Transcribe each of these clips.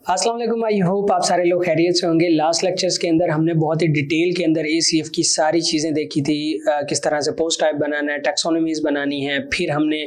अस्सलाम वालेकुम। I hope आप सारे लोग खैरियत से होंगे। लास्ट लेक्चर्स के अंदर हमने बहुत ही डिटेल के अंदर ACF की सारी चीज़ें देखी थी, किस तरह से पोस्ट टाइप बनाना है, टैक्सोनॉमीज बनानी है। फिर हमने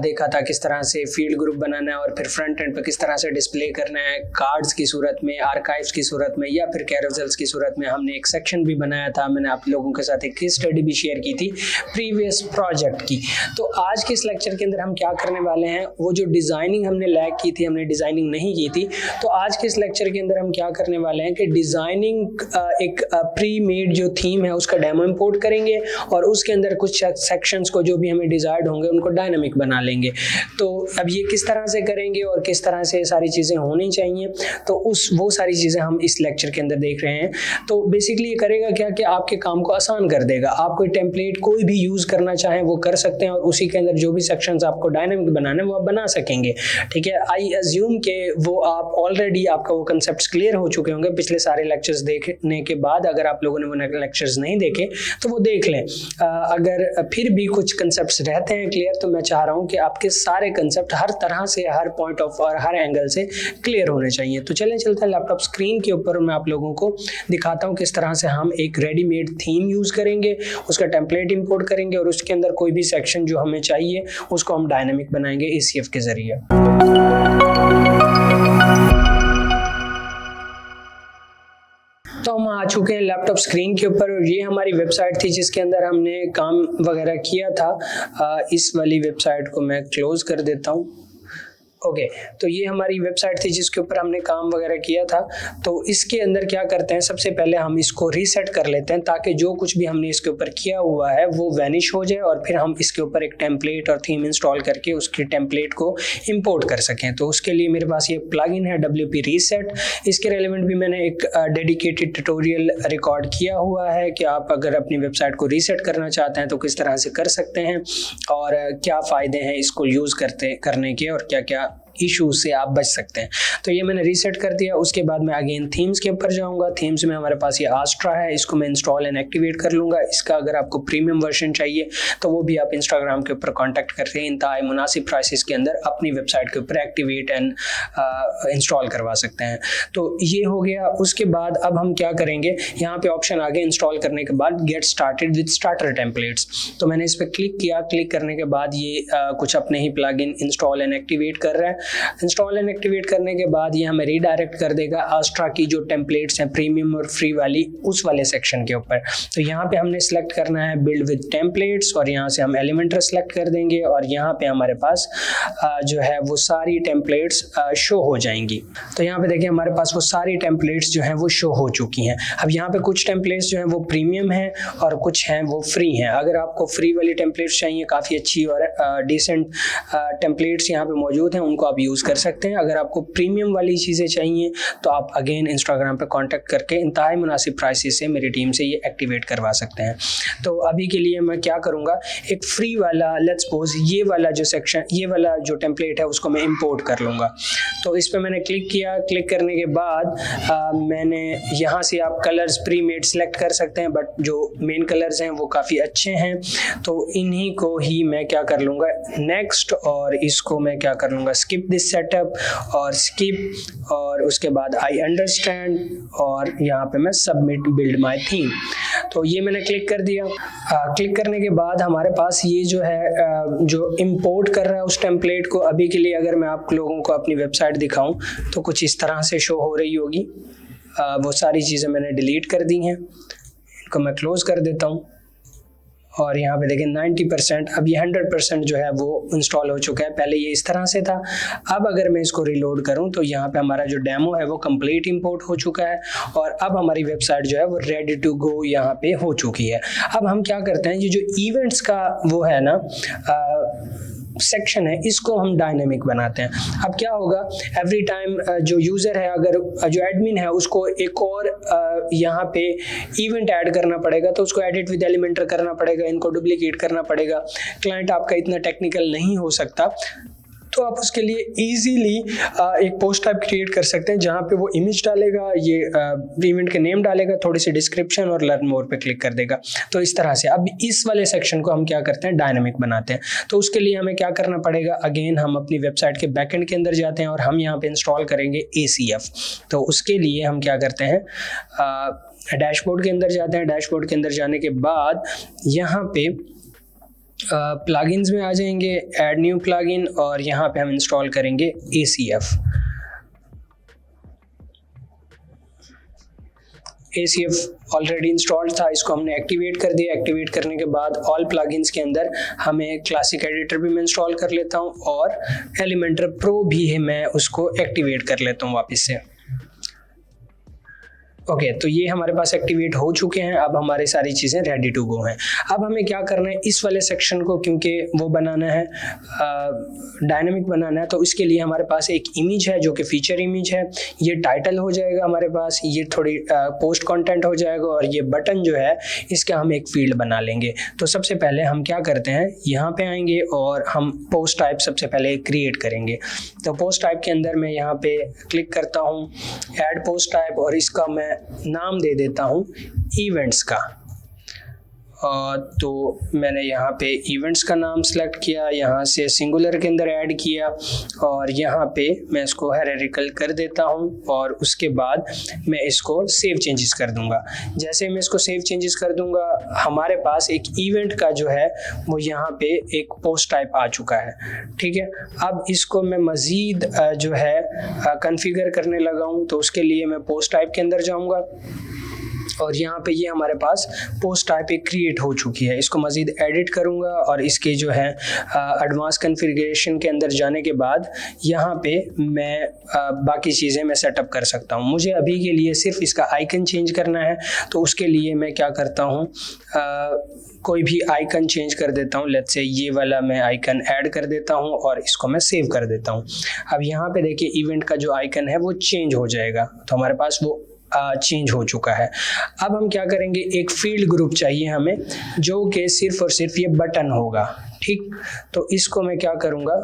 देखा था किस तरह से फील्ड ग्रुप बनाना है और फिर फ्रंट एंड पर किस तरह से डिस्प्ले करना है कार्ड्स की सूरत में, आर्काइव्स की सूरत में या फिर कैरोसेल्स की सूरत में। हमने एक सेक्शन भी बनाया था, मैंने आप लोगों के साथ एक केस स्टडी भी शेयर की थी प्रीवियस प्रोजेक्ट की। तो आज के इस लेक्चर के अंदर हम क्या करने वाले हैं, वो जो डिज़ाइनिंग हमने लैग की थी, हमने डिज़ाइनिंग नहीं की थी, तो आज के इस लेक्चर के अंदर हम क्या करने वाले हैं कि डिज़ाइनिंग एक प्री मेड जो थीम है उसका डेमो इंपोर्ट करेंगे और उसके अंदर कुछ सेक्शंस को जो भी हमें डिज़ायर्ड होंगे उनको डायनामिक बना लेंगे। तो अब ये किस तरह से करेंगे और किस तरह से सारी चीज़ें होनी चाहिए, तो वो सारी चीज़ें हम इस लेक्चर के अंदर देख रहे हैं। तो बेसिकली ये करेगा क्या कि आपके काम को आसान कर देगा। आप कोई टेम्पलेट कोई भी यूज़ करना चाहें वो कर सकते हैं और उसी के अंदर जो भी सेक्शंस आपको डायनामिक बनाना है वो आप बना सकेंगे। ठीक है, आई अज्यूम के वो आप ऑलरेडी आपका वो कंसेप्ट्स क्लियर हो चुके होंगे पिछले सारे लेक्चर्स देखने के बाद। अगर आप लोगों ने वो लेक्चर्स नहीं देखे तो वो देख लें। अगर फिर भी कुछ कंसेप्ट्स रहते हैं क्लियर, तो मैं चाह रहा हूँ कि आपके सारे कंसेप्ट हर तरह से, हर पॉइंट ऑफ और हर एंगल से क्लियर होने चाहिए। तो चलते हैं लैपटॉप स्क्रीन के ऊपर मैं आप लोगों को दिखाता हूँ किस तरह से हम एक रेडीमेड थीम यूज़ करेंगे, उसका टेम्पलेट इंपोर्ट करेंगे और उसके अंदर कोई भी सेक्शन जो हमें चाहिए उसको हम डायनामिक बनाएंगे ACF के ज़रिए। तो हम आ चुके हैं लैपटॉप स्क्रीन के ऊपर और ये हमारी वेबसाइट थी जिसके अंदर हमने काम वगैरह किया था। इस वाली वेबसाइट को मैं क्लोज कर देता हूँ। ओके, तो ये हमारी वेबसाइट थी जिसके ऊपर हमने काम वगैरह किया था। तो इसके अंदर क्या करते हैं, सबसे पहले हम इसको रीसेट कर लेते हैं ताकि जो कुछ भी हमने इसके ऊपर किया हुआ है वो वैनिश हो जाए और फिर हम इसके ऊपर एक टेम्पलेट और थीम इंस्टॉल करके उसकी टेम्पलेट को इंपोर्ट कर सकें। तो उसके लिए मेरे पास ये प्लगइन है WP रीसेट। इसके रेलेवेंट भी मैंने एक डेडिकेटेड ट्यूटोरियल रिकॉर्ड किया हुआ है कि आप अगर अपनी वेबसाइट को रीसेट करना चाहते हैं तो किस तरह से कर सकते हैं और क्या फ़ायदे हैं इसको यूज़ करने के और क्या क्या इशू से आप बच सकते हैं। तो ये मैंने रीसेट कर दिया। उसके बाद मैं अगेन थीम्स के ऊपर जाऊंगा। थीम्स में हमारे पास ये आस्ट्रा है, इसको मैं इंस्टॉल एंड एक्टिवेट कर लूँगा। इसका अगर आपको प्रीमियम वर्जन चाहिए तो वो भी आप इंस्टाग्राम के ऊपर कॉन्टैक्ट करके इंतहाई मुनासिब प्राइसेस के अंदर अपनी वेबसाइट के ऊपर एक्टिवेट एंड इंस्टॉल करवा सकते हैं। तो ये हो गया। उसके बाद अब हम क्या करेंगे, यहाँ पे ऑप्शन आगे इंस्टॉल करने के बाद get started with starter templates. तो मैंने इस पर क्लिक किया। क्लिक करने के बाद ये कुछ अपने ही प्लगइन इंस्टॉल एंड एक्टिवेट कर रहा है। इंस्टॉल एंड एक्टिवेट करने के बाद ये हमें रीडायरेक्ट कर देगा आस्ट्रा की जो टेम्पलेट्स हैं प्रीमियम और फ्री वाली, उस वाले सेक्शन के ऊपर। तो यहाँ पे हमने सेलेक्ट करना है बिल्ड विद टेम्पलेट्स और यहाँ से हम एलिमेंटर सेलेक्ट कर देंगे और यहाँ पे हमारे पास जो है वो सारी टेम्पलेट्स शो हो जाएंगी। तो यहाँ पे देखिए हमारे पास वो सारी टेम्पलेट्स जो हैं वो शो हो चुकी हैं। अब यहाँ पे कुछ टेम्पलेट्स जो हैं वो प्रीमियम हैं और कुछ हैं वो फ्री हैं। अगर आपको फ्री वाली टेम्पलेट्स चाहिए, काफ़ी अच्छी और डिसेंट टेम्पलेट्स यहाँ पे मौजूद हैं, उनको आप यूज़ कर सकते हैं। अगर आपको प्रीमियम वाली चीज़ें चाहिए तो आप अगेन इंस्टाग्राम पे कांटेक्ट करके इंतहाई मुनासिब प्राइसेस से मेरी टीम से ये एक्टिवेट करवा सकते हैं। तो अभी के लिए मैं क्या करूँगा, एक फ्री वाला, लेट्स सपोज ये वाला जो सेक्शन, ये वाला जो टेम्पलेट है उसको मैं इंपोर्ट कर लूँगा। तो इस पर मैंने क्लिक किया। क्लिक करने के बाद मैंने यहाँ से आप कलर्स प्री मेड सेलेक्ट कर सकते हैं, बट जो मेन कलर्स हैं वो काफ़ी अच्छे हैं तो इन्हीं को ही मैं क्या कर लूँगा नेक्स्ट, और इसको मैं क्या कर लूँगा स्किप दिस सेटअप और स्किप, और उसके बाद आई अंडरस्टैंड और यहाँ पे मैं सबमिट बिल्ड माय थीम। तो ये मैंने क्लिक कर दिया। क्लिक करने के बाद हमारे पास ये जो है जो इंपोर्ट कर रहा है उस टेम्पलेट को, अभी के लिए अगर मैं आप लोगों को अपनी वेबसाइट दिखाऊं तो कुछ इस तरह से शो हो रही होगी। वो सारी चीज़ें मैंने डिलीट कर दी हैं, इनको मैं क्लोज कर देता हूँ और यहाँ पे देखें 90%, अब ये 100% जो है वो इंस्टॉल हो चुका है। पहले ये इस तरह से था। अब अगर मैं इसको रिलोड करूँ तो यहाँ पे हमारा जो डेमो है वो कंप्लीट इंपोर्ट हो चुका है और अब हमारी वेबसाइट जो है वो रेडी टू गो यहाँ पे हो चुकी है। अब हम क्या करते हैं, ये जो इवेंट्स का वो है ना सेक्शन है, इसको हम डायनेमिक बनाते हैं। अब क्या होगा, एवरी टाइम जो यूज़र है, अगर जो एडमिन है उसको एक और यहाँ पे इवेंट ऐड करना पड़ेगा तो उसको एडिट विद एलिमेंटर करना पड़ेगा, इनको डुप्लीकेट करना पड़ेगा। क्लाइंट आपका इतना टेक्निकल नहीं हो सकता तो आप उसके लिए इजीली एक पोस्ट टाइप क्रिएट कर सकते हैं जहाँ पे वो इमेज डालेगा, ये इवेंट के नेम डालेगा, थोड़ी सी डिस्क्रिप्शन और लर्न मोर पे क्लिक कर देगा। तो इस तरह से अब इस वाले सेक्शन को हम क्या करते हैं, डायनामिक बनाते हैं। तो उसके लिए हमें क्या करना पड़ेगा, अगेन हम अपनी वेबसाइट के बैकएंड के अंदर जाते हैं और हम यहाँ पे इंस्टॉल करेंगे ACF। तो उसके लिए हम क्या करते हैं, डैशबोर्ड के अंदर जाते हैं। डैशबोर्ड के अंदर जाने के बाद यहाँ पे प्लगइन्स में आ जाएंगे, ऐड न्यू प्लगइन, और यहाँ पे हम इंस्टॉल करेंगे ACF। ACF ऑलरेडी इंस्टॉल्ड था, इसको हमने एक्टिवेट कर दिया। एक्टिवेट करने के बाद ऑल प्लगइन्स के अंदर हमें क्लासिक एडिटर भी मैं इंस्टॉल कर लेता हूँ और एलिमेंटर प्रो भी है, मैं उसको एक्टिवेट कर लेता हूँ वापस से। ओके, तो ये हमारे पास एक्टिवेट हो चुके हैं। अब हमारी सारी चीज़ें रेडी टू गो हैं। अब हमें क्या करना है, इस वाले सेक्शन को क्योंकि वो बनाना है, डायनामिक बनाना है, तो इसके लिए हमारे पास एक इमेज है जो कि फीचर इमेज है। ये टाइटल हो जाएगा हमारे पास, ये थोड़ी पोस्ट कंटेंट हो जाएगा, और ये बटन जो है इसका हम एक फील्ड बना लेंगे। तो सबसे पहले हम क्या करते हैं, यहाँ पे आएंगे और हम पोस्ट टाइप सबसे पहले क्रिएट करेंगे। तो पोस्ट टाइप के अंदर मैं यहाँ पे क्लिक करता हूँ, ऐड पोस्ट टाइप, और इसका मैं नाम दे देता हूँ इवेंट्स का। तो मैंने यहाँ पे इवेंट्स का नाम सेलेक्ट किया, यहाँ से सिंगुलर के अंदर ऐड किया, और यहाँ पे मैं इसको हायरार्किकल कर देता हूँ, और उसके बाद मैं इसको सेव चेंजेस कर दूंगा। जैसे मैं इसको सेव चेंजेस कर दूंगा, हमारे पास एक इवेंट का जो है वो यहाँ पे एक पोस्ट टाइप आ चुका है। ठीक है, अब इसको मैं मज़ीद जो है कॉन्फ़िगर करने लगा हूँ। तो उसके लिए मैं पोस्ट टाइप के अंदर जाऊँगा, और यहाँ पे ये हमारे पास पोस्ट टाइप एक क्रिएट हो चुकी है। इसको मज़ीद एडिट करूँगा, और इसके जो है एडवांस कॉन्फ़िगरेशन के अंदर जाने के बाद यहाँ पे मैं बाकी चीज़ें मैं सेटअप कर सकता हूँ। मुझे अभी के लिए सिर्फ इसका आइकन चेंज करना है। तो उसके लिए मैं क्या करता हूँ, कोई भी आइकन चेंज कर देता हूँ। लेट्स से ये वाला मैं आइकन ऐड कर देता हूँ, और इसको मैं सेव कर देता हूँ। अब यहाँ पे देखिए इवेंट का जो आइकन है वो चेंज हो जाएगा। तो हमारे पास वो चेंज हो चुका है। अब हम क्या करेंगे, एक फील्ड ग्रुप चाहिए हमें जो कि सिर्फ और सिर्फ ये बटन होगा। ठीक, तो इसको मैं क्या करूँगा,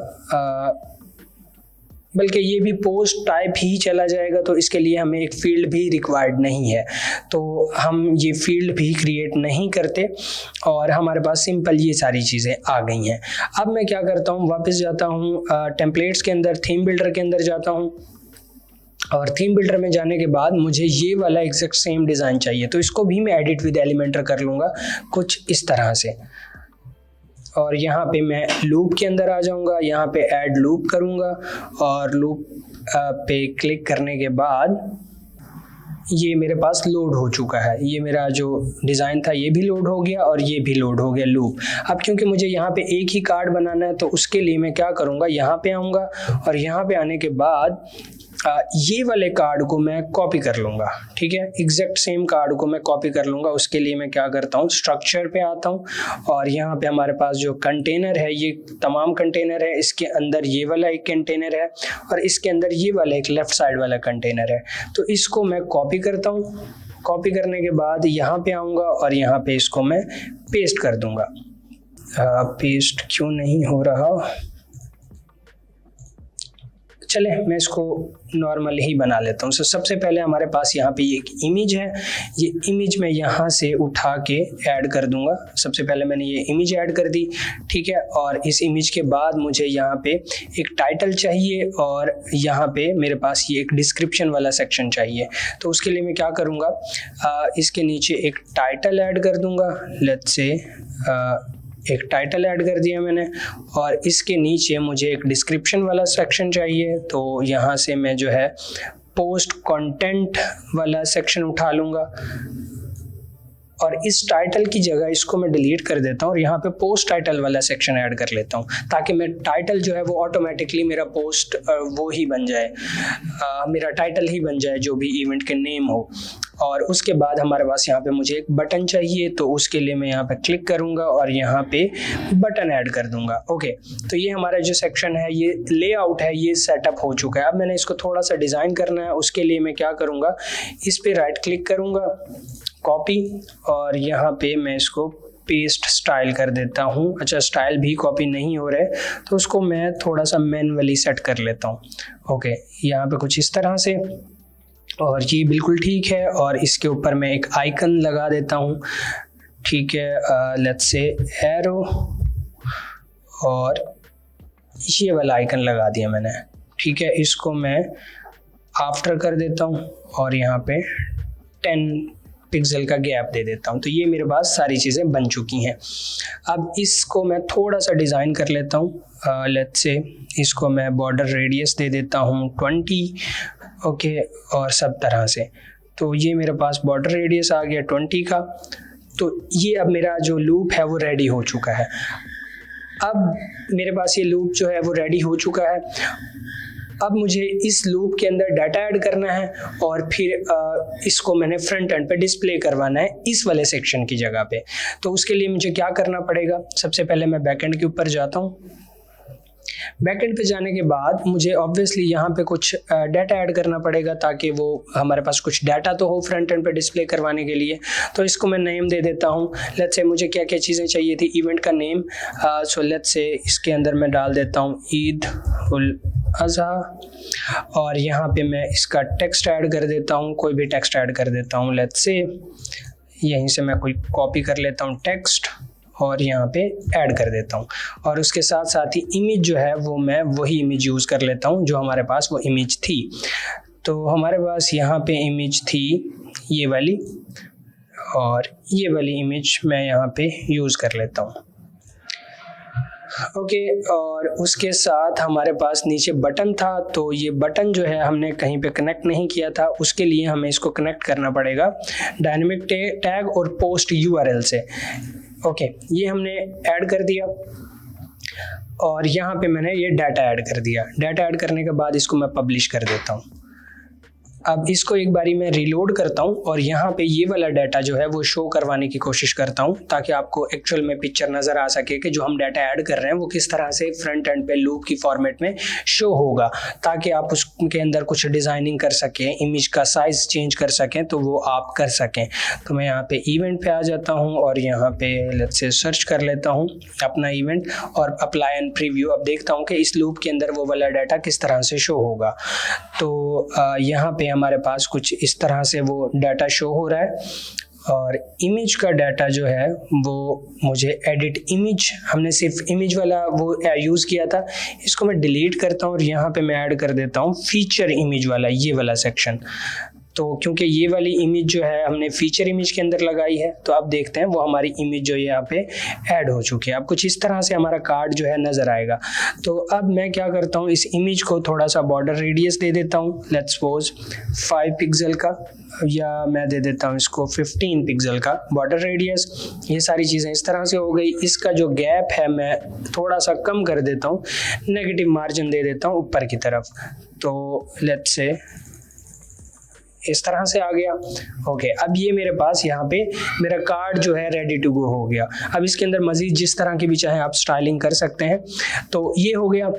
बल्कि ये भी पोस्ट टाइप ही चला जाएगा। तो इसके लिए हमें एक फील्ड भी रिक्वायर्ड नहीं है, तो हम ये फील्ड भी क्रिएट नहीं करते, और हमारे पास सिंपल ये सारी चीज़ें आ गई हैं। अब मैं क्या करता हूँ, वापस जाता हूँ टेम्पलेट्स के अंदर, थीम बिल्डर के अंदर जाता हूँ, और थीम बिल्डर में जाने के बाद मुझे ये वाला एग्जैक्ट सेम डिज़ाइन चाहिए। तो इसको भी मैं एडिट विद एलिमेंटर कर लूँगा कुछ इस तरह से, और यहाँ पे मैं लूप के अंदर आ जाऊँगा, यहाँ पे ऐड लूप करूँगा, और लूप पे क्लिक करने के बाद ये मेरे पास लोड हो चुका है। ये मेरा जो डिज़ाइन था ये भी लोड हो गया, और ये भी लोड हो गया लूप। अब क्योंकि मुझे यहाँ पे एक ही कार्ड बनाना है, तो उसके लिए मैं क्या करूँगा, यहाँ पे आऊँगा, और यहाँ पे आने के बाद ये वाले कार्ड को मैं कॉपी कर लूँगा। ठीक है, एग्जैक्ट सेम कार्ड को मैं कॉपी कर लूँगा। उसके लिए मैं क्या करता हूँ, स्ट्रक्चर पे आता हूँ, और यहाँ पे हमारे पास जो कंटेनर है, ये तमाम कंटेनर है। इसके अंदर ये वाला एक कंटेनर है, और इसके अंदर ये वाला एक लेफ़्ट साइड वाला कंटेनर है। तो इसको मैं कॉपी करता हूँ। कॉपी करने के बाद यहाँ पे आऊँगा, और यहाँ पे इसको मैं पेस्ट कर दूँगा। पेस्ट क्यों नहीं हो रहा, चले मैं इसको नॉर्मल ही बना लेता हूँ। सबसे पहले हमारे पास यहाँ पे एक इमेज है, ये इमेज मैं यहाँ से उठा के ऐड कर दूंगा। सबसे पहले मैंने ये इमेज ऐड कर दी। ठीक है, और इस इमेज के बाद मुझे यहाँ पे एक टाइटल चाहिए, और यहाँ पे मेरे पास ये एक डिस्क्रिप्शन वाला सेक्शन चाहिए। तो उसके लिए मैं क्या करूँगा, इसके नीचे एक टाइटल ऐड कर दूँगा। लेट्स से एक टाइटल ऐड कर दिया मैंने, और इसके नीचे मुझे एक डिस्क्रिप्शन वाला सेक्शन चाहिए। तो यहाँ से मैं जो है पोस्ट कंटेंट वाला सेक्शन उठा लूँगा, और इस टाइटल की जगह इसको मैं डिलीट कर देता हूँ, और यहाँ पे पोस्ट टाइटल वाला सेक्शन ऐड कर लेता हूँ, ताकि मैं टाइटल जो है वो ऑटोमेटिकली मेरा पोस्ट वो ही बन जाए, मेरा टाइटल ही बन जाए जो भी इवेंट के नेम हो। और उसके बाद हमारे पास यहाँ पे मुझे एक बटन चाहिए, तो उसके लिए मैं यहाँ पे क्लिक करूँगा और यहाँ पे बटन ऐड कर दूँगा। ओके, तो ये हमारा जो सेक्शन है, ये लेआउट है, ये सेटअप हो चुका है। अब मैंने इसको थोड़ा सा डिज़ाइन करना है। उसके लिए मैं क्या करूँगा, इस पर राइट क्लिक करूँगा, कॉपी, और यहाँ पे मैं इसको पेस्ट स्टाइल कर देता हूँ। अच्छा, स्टाइल भी कॉपी नहीं हो रहे तो उसको मैं थोड़ा सा मैनुअली सेट कर लेता हूँ। ओके, यहाँ पे कुछ इस तरह से, और ये बिल्कुल ठीक है। और इसके ऊपर मैं एक आइकन लगा देता हूँ, ठीक है, लेट्स से एरो, और ये वाला आइकन लगा दिया मैंने, ठीक है। इसको मैं आफ्टर कर देता हूँ और यहाँ पे 10 पिक्सल का गैप दे देता हूँ। तो ये मेरे पास सारी चीज़ें बन चुकी हैं। अब इसको मैं थोड़ा सा डिज़ाइन कर लेता हूँ। लेट्स से इसको मैं बॉर्डर रेडियस दे देता हूँ 20, ओके, और सब तरह से। तो ये मेरे पास बॉर्डर रेडियस आ गया 20 का। तो ये अब मेरा जो लूप है वो रेडी हो चुका है। अब मेरे पास ये लूप जो है वो रेडी हो चुका है। अब मुझे इस लूप के अंदर डाटा ऐड करना है और फिर इसको मैंने फ्रंट एंड पे डिस्प्ले करवाना है इस वाले सेक्शन की जगह पे। तो उसके लिए मुझे क्या करना पड़ेगा, सबसे पहले मैं बैकएंड के ऊपर जाता हूँ। बैकएंड पे जाने के बाद मुझे ऑब्वियसली यहाँ पे कुछ डाटा ऐड करना पड़ेगा ताकि वो हमारे पास कुछ डाटा तो हो फ्रंट एंड पे डिस्प्ले करवाने के लिए। तो इसको मैं नेम दे देता हूँ। लेट्स से मुझे क्या क्या चीज़ें चाहिए थी, इवेंट का नेम, सो लेट्स से इसके अंदर मैं डाल देता हूँ ईद उल अज़हा, और यहाँ पे मैं इसका टेक्स्ट ऐड कर देता हूँ, कोई भी टेक्स्ट ऐड कर देता हूँ। लेट्स से यहीं से मैं कोई कॉपी कर लेता हूँ टेक्स्ट और यहाँ पे ऐड कर देता हूँ। और उसके साथ साथ ही इमेज जो है वो मैं वही इमेज यूज़ कर लेता हूँ जो हमारे पास वो इमेज थी। तो हमारे पास यहाँ पे इमेज थी ये वाली, और ये वाली इमेज मैं यहाँ पे यूज़ कर लेता हूँ। ओके, और उसके साथ हमारे पास नीचे बटन था, तो ये बटन जो है हमने कहीं पे कनेक्ट नहीं किया था, उसके लिए हमें इसको कनेक्ट करना पड़ेगा डायनेमिक टैग और पोस्ट यूआरएल से। ओके, ये हमने ऐड कर दिया और यहाँ पे मैंने ये डाटा ऐड कर दिया। डाटा ऐड करने के बाद इसको मैं पब्लिश कर देता हूँ। अब इसको एक बारी मैं रीलोड करता हूँ और यहाँ पे ये वाला डाटा जो है वो शो करवाने की कोशिश करता हूँ ताकि आपको एक्चुअल में पिक्चर नज़र आ सके कि जो हम डाटा ऐड कर रहे हैं वो किस तरह से फ्रंट एंड पे लूप की फॉर्मेट में शो होगा, ताकि आप उसके अंदर कुछ डिज़ाइनिंग कर सकें, इमेज का साइज़ चेंज कर सकें, तो वो आप कर सकें। तो मैं यहाँ पे इवेंट पे आ जाता हूँ और यहाँ पे लेट्स से सर्च कर लेता हूँ अपना इवेंट और अप्लाई एंड प्रीव्यू। अब देखता हूँ कि इस लूप के अंदर वो वाला डाटा किस तरह से शो होगा। तो यहाँ पे हमारे पास कुछ इस तरह से वो डाटा शो हो रहा है। और इमेज का डाटा जो है वो मुझे एडिट इमेज, हमने सिर्फ इमेज वाला वो यूज़ किया था, इसको मैं डिलीट करता हूँ और यहाँ पे मैं ऐड कर देता हूँ फीचर इमेज वाला ये वाला सेक्शन। तो क्योंकि ये वाली इमेज जो है हमने फीचर इमेज के अंदर लगाई है, तो अब देखते हैं वो हमारी इमेज जो यहाँ पे ऐड हो चुकी है। अब कुछ इस तरह से हमारा कार्ड जो है नज़र आएगा। तो अब मैं क्या करता हूँ, इस इमेज को थोड़ा सा बॉर्डर रेडियस दे देता हूँ, लेट्स सपोज 5 पिक्सल का, या मैं दे देता हूँ इसको 15 पिक्सल का बॉर्डर रेडियस। ये सारी चीज़ें इस तरह से हो गई। इसका जो गैप है मैं थोड़ा सा कम कर देता हूँ, नेगेटिव मार्जिन दे देता हूँ ऊपर की तरफ। तो लेट्स से इस तरह से आ गया। ओके, अब ये मेरे पास यहाँ पे मेरा कार्ड जो है रेडी टू गो हो गया। अब इसके अंदर मज़ीद जिस तरह की भी चाहे आप स्टाइलिंग कर सकते हैं। तो ये हो गया।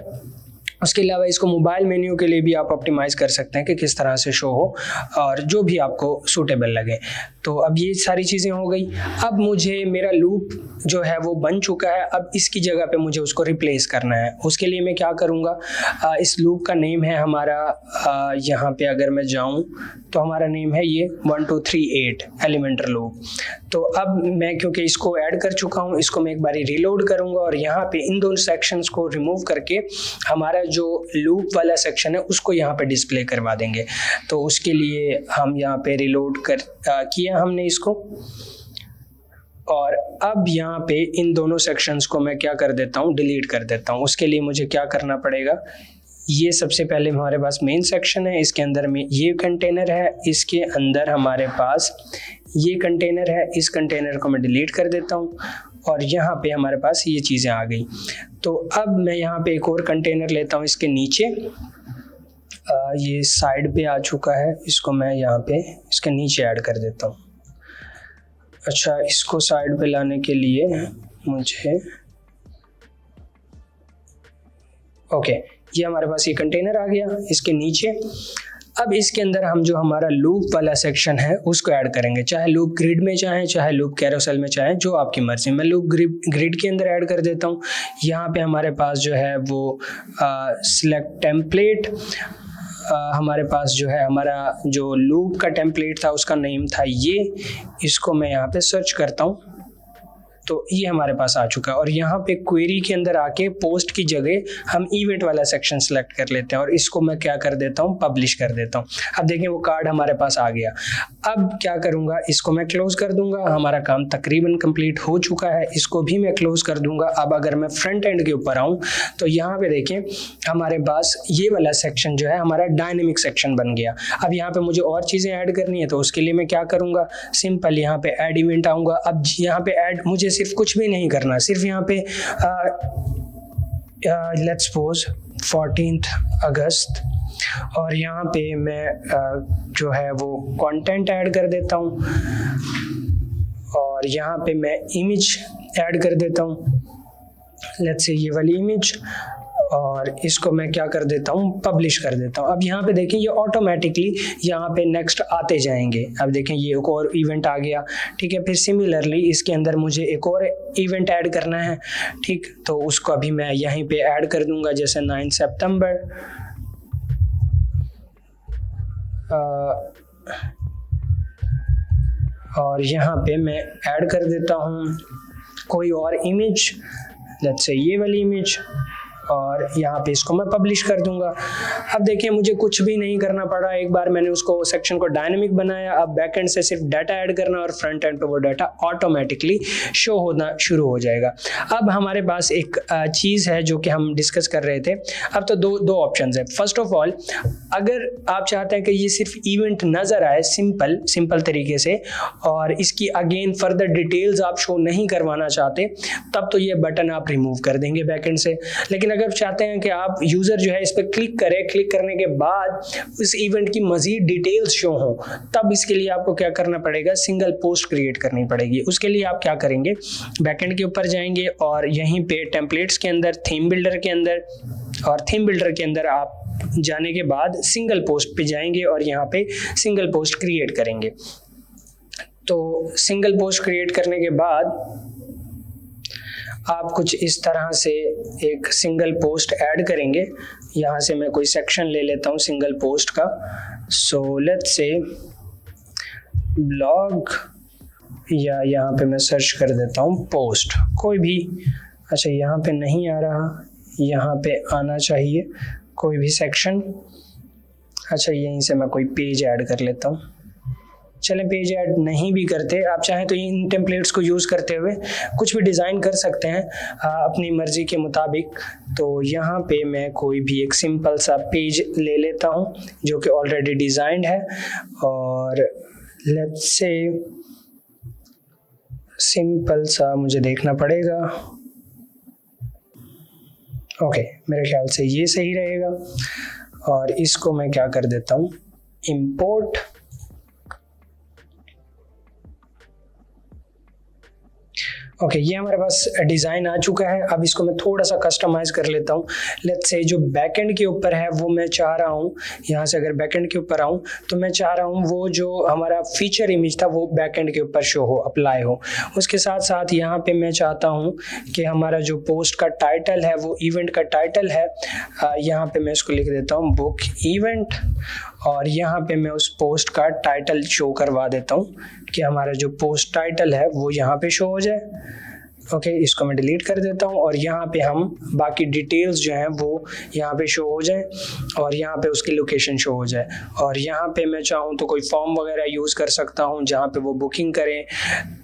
उसके अलावा इसको मोबाइल मेन्यू के लिए भी आप ऑप्टिमाइज़ कर सकते हैं कि किस तरह से शो हो और जो भी आपको सूटेबल लगे। तो अब ये सारी चीज़ें हो गई। अब मुझे मेरा लूप जो है वो बन चुका है। अब इसकी जगह पे मुझे उसको रिप्लेस करना है। उसके लिए मैं क्या करूँगा, इस लूप का नेम है हमारा, यहाँ पे अगर मैं जाऊँ तो हमारा नेम है ये 1 2 3 8 एलिमेंटर लूप। तो अब मैं क्योंकि इसको ऐड कर चुका हूँ, इसको मैं एक बारी रीलोड करूँगा और यहाँ पे इन दोनों सेक्शंस को रिमूव करके हमारा जो लूप वाला सेक्शन है उसको यहाँ पे डिस्प्ले करवा देंगे। तो उसके लिए हम यहाँ पे रीलोड किया हमने इसको, और अब यहाँ पे इन दोनों सेक्शंस को मैं क्या कर देता हूँ, डिलीट कर देता हूँ। उसके लिए मुझे क्या करना पड़ेगा, ये सबसे पहले हमारे पास मेन सेक्शन है, इसके अंदर में ये कंटेनर है, इसके अंदर हमारे पास ये कंटेनर है, इस कंटेनर को मैं डिलीट कर देता हूँ और यहाँ पे हमारे पास ये चीज़ें आ गई। तो अब मैं यहाँ पे एक और कंटेनर लेता हूँ, इसके नीचे ये साइड पे आ चुका है, इसको मैं यहाँ पे इसके नीचे ऐड कर देता हूँ। अच्छा, इसको साइड पे लाने के लिए मुझे ओके, ये हमारे पास ये कंटेनर आ गया। इसके नीचे अब इसके अंदर हम जो हमारा लूप वाला सेक्शन है उसको ऐड करेंगे, चाहे लूप ग्रिड में चाहें, चाहे लूप कैरोसेल में चाहें, जो आपकी मर्जी। मैं लूप ग्रिड के अंदर ऐड कर देता हूँ। यहाँ पे हमारे पास जो है वो सिलेक्ट टेम्पलेट, हमारे पास जो है हमारा जो लूप का टेम्पलेट था उसका नेम था ये, इसको मैं यहाँ पे सर्च करता हूँ तो ये हमारे पास आ चुका है। और यहाँ पे क्वेरी के अंदर आके पोस्ट की जगह हम इवेंट वाला सेक्शन सेलेक्ट कर लेते हैं और इसको मैं क्या कर देता हूँ, पब्लिश कर देता हूँ। अब देखें वो कार्ड हमारे पास आ गया। अब क्या करूँगा, इसको मैं क्लोज कर दूंगा। हमारा काम तकरीबन कंप्लीट हो चुका है, इसको भी मैं क्लोज कर दूंगा। अब अगर मैं फ्रंट एंड के ऊपर आऊँ तो यहाँ पे देखें हमारे पास ये वाला सेक्शन जो है हमारा डायनेमिक सेक्शन बन गया। अब यहाँ पे मुझे और चीज़ें ऐड करनी है तो उसके लिए मैं क्या करूँगा, सिंपल यहाँ पे ऐड इवेंट आऊँगा। अब यहाँ पे ऐड, मुझे सिर्फ कुछ भी नहीं करना, सिर्फ यहाँ पे लेट्स सपोज 14 अगस्त और यहाँ पे मैं जो है वो कंटेंट ऐड कर देता हूँ और यहाँ पे मैं इमेज ऐड कर देता हूँ, लेट्स से ये वाली इमेज, और इसको मैं क्या कर देता हूँ, पब्लिश कर देता हूँ। अब यहाँ पे देखें ये ऑटोमेटिकली यहाँ पे नेक्स्ट आते जाएंगे। अब देखें ये एक और इवेंट आ गया, ठीक है। फिर सिमिलरली इसके अंदर मुझे एक और इवेंट ऐड करना है, ठीक, तो उसको अभी मैं यहीं पे ऐड कर दूंगा, जैसे 9 सितंबर। और यहाँ पे मैं ऐड कर देता हूँ कोई और इमेज, लेट्स से ये वाली इमेज, और यहाँ पे इसको मैं पब्लिश कर दूंगा। अब देखिए मुझे कुछ भी नहीं करना पड़ा, एक बार मैंने उसको सेक्शन को डायनेमिक बनाया। अब बैक एंड से सिर्फ डाटा ऐड करना और फ्रंट एंड पे वो डाटा ऑटोमेटिकली शो होना शुरू हो जाएगा। अब हमारे पास एक चीज़ है जो कि हम डिस्कस कर रहे थे। अब तो दो ऑप्शंस है। फर्स्ट ऑफ ऑल, अगर आप चाहते हैं कि ये सिर्फ इवेंट नज़र आए सिंपल तरीके से और इसकी अगेन फर्दर डिटेल्स आप शो नहीं करवाना चाहते, तब तो ये बटन आप रिमूव कर देंगे बैक एंड से। लेकिन अगर चाहते हैं कि आप यूज़र जो है इस पर क्लिक करें, क्लिक करने के बाद उस इवेंट की मज़ीद डिटेल्स शो हों, तब इसके लिए आपको क्या करना पड़ेगा, सिंगल पोस्ट क्रिएट करनी पड़ेगी। उसके लिए आप क्या करेंगे, बैकएंड के ऊपर जाएंगे और यहीं पे टेम्पलेट्स के अंदर, थीम बिल्डर के अंदर, और थीम बिल्डर के अंदर आप जाने के बाद सिंगल पोस्ट पे जाएंगे और यहाँ पे सिंगल पोस्ट क्रिएट करेंगे। तो सिंगल पोस्ट क्रिएट करने के बाद आप कुछ इस तरह से एक सिंगल पोस्ट ऐड करेंगे। यहाँ से मैं कोई सेक्शन ले लेता हूँ सिंगल पोस्ट का। सो लेट्स से ब्लॉग, या यहाँ पे मैं सर्च कर देता हूँ पोस्ट, कोई भी। अच्छा यहाँ पे नहीं आ रहा, यहाँ पे आना चाहिए कोई भी सेक्शन। अच्छा यहीं से मैं कोई पेज ऐड कर लेता हूँ। चलें, पेज ऐड नहीं भी करते, आप चाहें तो इन टेम्पलेट्स को यूज़ करते हुए कुछ भी डिज़ाइन कर सकते हैं अपनी मर्ज़ी के मुताबिक। तो यहाँ पे मैं कोई भी एक सिंपल सा पेज ले लेता हूँ जो कि ऑलरेडी डिज़ाइंड है, और लेट्स से सिंपल सा मुझे देखना पड़ेगा। ओके, मेरे ख्याल से ये सही रहेगा। और इसको मैं क्या कर देता हूँ, इंपोर्ट। ओके, ये हमारे पास डिज़ाइन आ चुका है। अब इसको मैं थोड़ा सा कस्टमाइज़ कर लेता हूँ। लेट्स से जो बैकएंड के ऊपर है वो मैं चाह रहा हूँ, यहाँ से अगर बैकएंड के ऊपर आऊँ तो मैं चाह रहा हूँ वो जो हमारा फीचर इमेज था वो बैकएंड के ऊपर शो हो, अप्लाई हो। उसके साथ साथ यहाँ पे मैं चाहता हूँ कि हमारा जो पोस्ट का टाइटल है वो इवेंट का टाइटल है। यहाँ पे मैं इसको लिख देता हूँ बुक इवेंट, और यहाँ पे मैं उस पोस्ट का टाइटल शो करवा देता हूँ कि हमारा जो पोस्ट टाइटल है वो यहाँ पे शो हो जाए। ओके, इसको मैं डिलीट कर देता हूँ और यहाँ पे हम बाकी डिटेल्स जो हैं वो यहाँ पे शो हो जाए और यहाँ पे उसकी लोकेशन शो हो जाए। और यहाँ पे मैं चाहूँ तो कोई फॉर्म वगैरह यूज़ कर सकता हूँ जहाँ पे वो बुकिंग करें,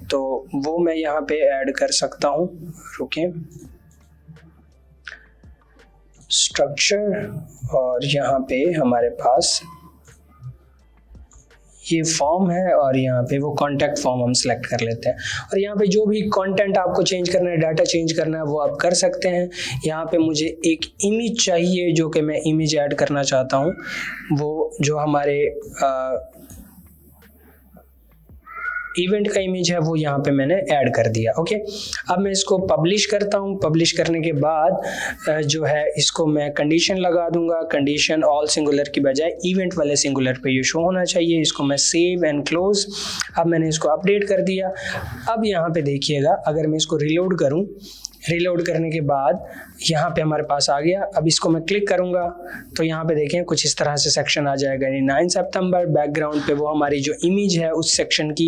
तो वो मैं यहाँ पे ऐड कर सकता हूँ। रुकें, स्ट्रक्चर, और यहाँ पे हमारे पास ये फॉर्म है और यहाँ पे वो कॉन्टैक्ट फॉर्म हम सेलेक्ट कर लेते हैं। और यहाँ पे जो भी कंटेंट आपको चेंज करना है, डाटा चेंज करना है, वो आप कर सकते हैं। यहाँ पे मुझे एक इमेज चाहिए जो कि मैं इमेज ऐड करना चाहता हूँ, वो जो हमारे इवेंट का इमेज है वो यहाँ पे मैंने ऐड कर दिया। ओके, अब मैं इसको पब्लिश करता हूँ। पब्लिश करने के बाद जो है इसको मैं कंडीशन लगा दूंगा, कंडीशन ऑल सिंगुलर की बजाय इवेंट वाले सिंगुलर पे ये शो होना चाहिए। इसको मैं सेव एंड क्लोज। अब मैंने इसको अपडेट कर दिया। अब यहाँ पे देखिएगा, अगर मैं इसको रिलोड करूँ, रिलोड करने के बाद यहाँ पे हमारे पास आ गया। अब इसको मैं क्लिक करूँगा तो यहाँ पे देखें कुछ इस तरह से सेक्शन आ जाएगा। 9 सितंबर बैकग्राउंड पे वो हमारी जो इमेज है उस सेक्शन की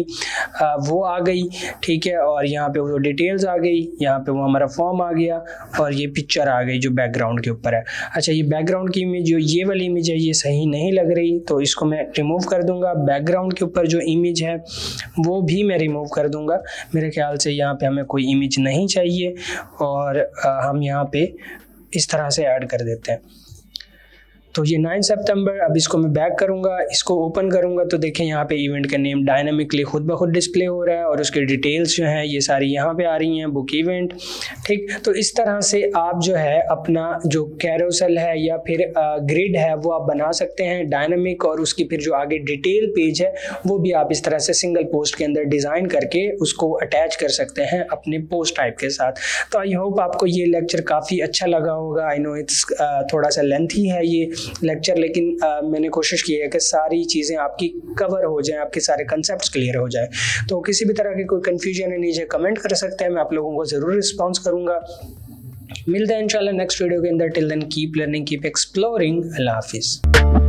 वो आ गई, ठीक है। और यहाँ पे वो डिटेल्स आ गई, यहाँ पे वो हमारा फॉर्म आ गया और ये पिक्चर आ गई जो बैकग्राउंड के ऊपर है। अच्छा, ये बैकग्राउंड की इमेज जो ये वाली इमेज है ये सही नहीं लग रही, तो इसको मैं रिमूव कर दूंगा। बैकग्राउंड के ऊपर जो इमेज है वो भी मैं रिमूव कर दूंगा। मेरे ख्याल से यहाँ पे हमें कोई इमेज नहीं चाहिए और हम यहाँ पे इस तरह से ऐड कर देते हैं। तो ये 9 सितंबर, अब इसको मैं बैक करूँगा, इसको ओपन करूँगा तो देखें यहाँ पे इवेंट का नेम डायनामिकली खुद ब खुद डिस्प्ले हो रहा है और उसके डिटेल्स जो हैं ये सारी यहाँ पे आ रही हैं, बुक इवेंट, ठीक। तो इस तरह से आप जो है अपना जो कैरोसेल है या फिर ग्रिड है वो आप बना सकते हैं डायनामिक, और उसकी फिर जो आगे डिटेल पेज है वो भी आप इस तरह से सिंगल पोस्ट के अंदर डिज़ाइन करके उसको अटैच कर सकते हैं अपने पोस्ट टाइप के साथ। तो आई होप आपको ये लेक्चर काफ़ी अच्छा लगा होगा। आई नो इट्स थोड़ा सा लेंथी है ये लेक्चर, लेकिन मैंने कोशिश की है कि सारी चीज़ें आपकी कवर हो जाएं, आपके सारे कंसेप्ट्स क्लियर हो जाए। तो किसी भी तरह की कोई कन्फ्यूजन है नीचे कमेंट कर सकते हैं, मैं आप लोगों को ज़रूर रिस्पॉन्स करूँगा। मिलते हैं इंशाल्लाह नेक्स्ट वीडियो के अंदर। Till then keep learning, keep exploring. अल्लाह हाफिज़।